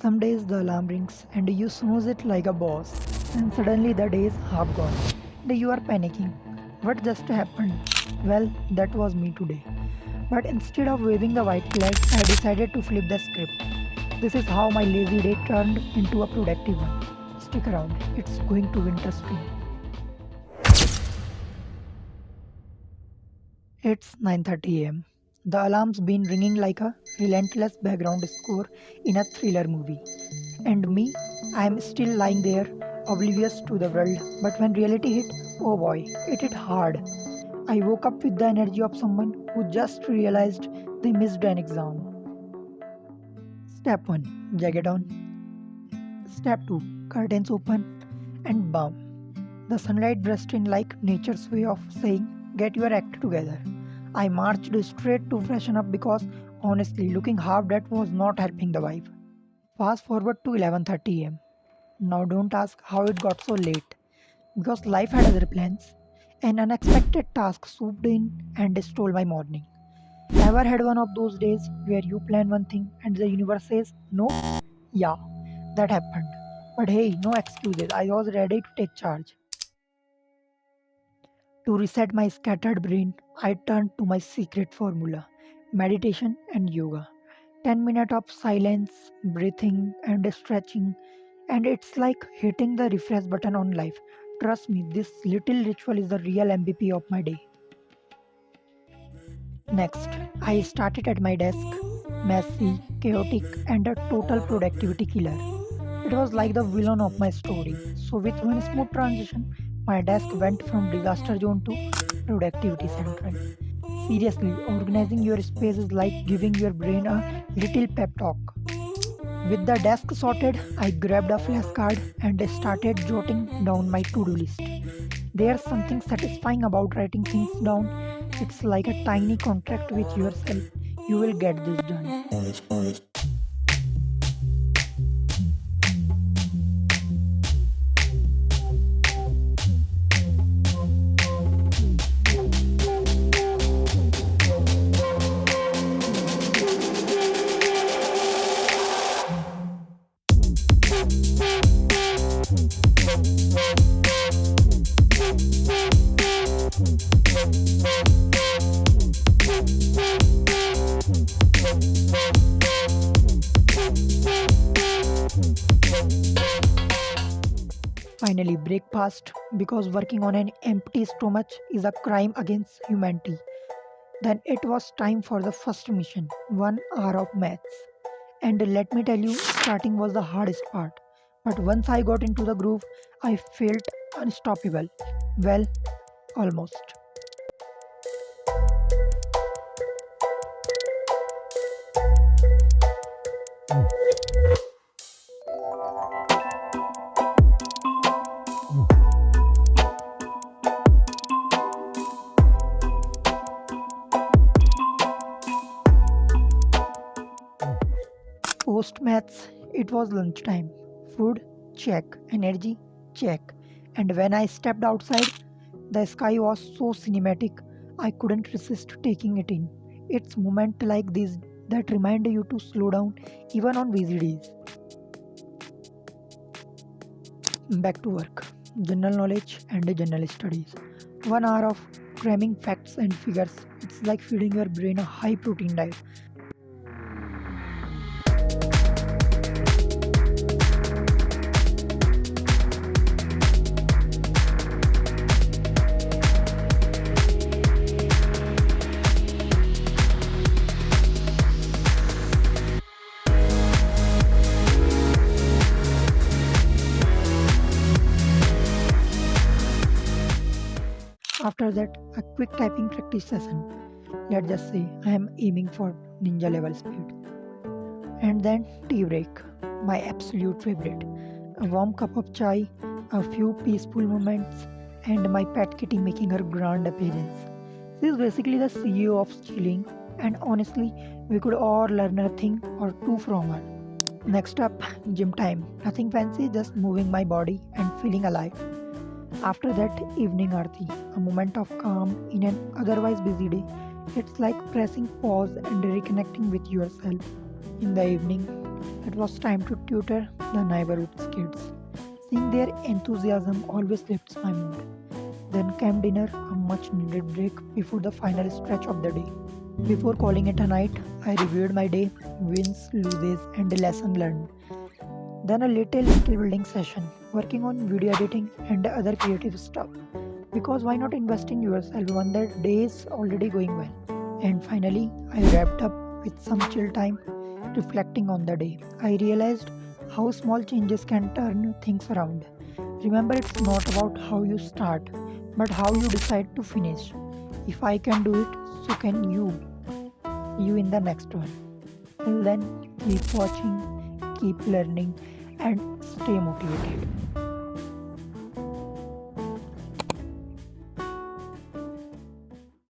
Some days the alarm rings and you snooze it like a boss, and suddenly the day is half gone. And you are panicking. What just happened? Well, that was me today. But instead of waving the white flag, I decided to flip the script. This is how my lazy day turned into a productive one. Stick around, it's going to be interesting. It's 9:30 am. The alarm's been ringing like a relentless background score in a thriller movie. And me, I am still lying there, oblivious to the world. But when reality hit, oh boy, it hit hard. I woke up with the energy of someone who just realized they missed an exam. Step 1, jacket on. Step 2, curtains open, and bam. The sunlight burst in like nature's way of saying, get your act together. I marched straight to freshen up because honestly, looking half dead was not helping the vibe. Fast forward to 11:30 am. Now don't ask how it got so late, because life had other plans. An unexpected task swooped in and stole my morning. Ever had one of those days where you plan one thing and the universe says no? Yeah, that happened. But hey, no excuses. I was ready to take charge. To reset my scattered brain, I turned to my secret formula: meditation and yoga. 10 minutes of silence, breathing, and stretching, and it's like hitting the refresh button on life. Trust me, this little ritual is the real MVP of my day. Next, I started at my desk, messy, chaotic, and a total productivity killer. It was like the villain of my story. So, with one smooth transition, my desk went from disaster zone to productivity central. Seriously, organizing your space is like giving your brain a little pep talk. With the desk sorted, I grabbed a flashcard and started jotting down my to do list. There's something satisfying about writing things down. It's like a tiny contract with yourself. You will get this done. Finally, breakfast because working on an empty stomach is a crime against humanity. Then it was time for the first mission, 1 hour of maths. And let me tell you, starting was the hardest part. But once I got into the groove, I felt unstoppable. Well, almost. Post maths, it was lunchtime. Food, check. Energy, check. And when I stepped outside, the sky was so cinematic, I couldn't resist taking it in. It's moments like these that remind you to slow down even on busy days. Back to work. General knowledge and general studies. 1 hour of cramming facts and figures. It's like feeding your brain a high protein diet. After that, a quick typing practice session. Let's just say I am aiming for ninja level speed. And then tea break, my absolute favorite. A warm cup of chai, a few peaceful moments, and my pet kitty making her grand appearance. She is basically the CEO of chilling, and honestly, we could all learn a thing or two from her. Next up, gym time. Nothing fancy, just moving my body and feeling alive. After that, evening arti, a moment of calm in an otherwise busy day. It's like pressing pause and reconnecting with yourself. In the evening, It was time to tutor the neighborhood kids. Seeing their enthusiasm always lifts my mood. Then came dinner, a much needed break before the final stretch of the day. Before calling it a night, I reviewed my day, wins, losses, and lesson learned. Then a little skill building session, working on video editing and other creative stuff. Because why not invest in yourself when the day is already going well? And finally, I wrapped up with some chill time, reflecting on the day. I realized how small changes can turn things around. Remember, it's not about how you start, but how you decide to finish. If I can do it, so can you in the next one. Till then, keep watching, keep learning, and stay motivated.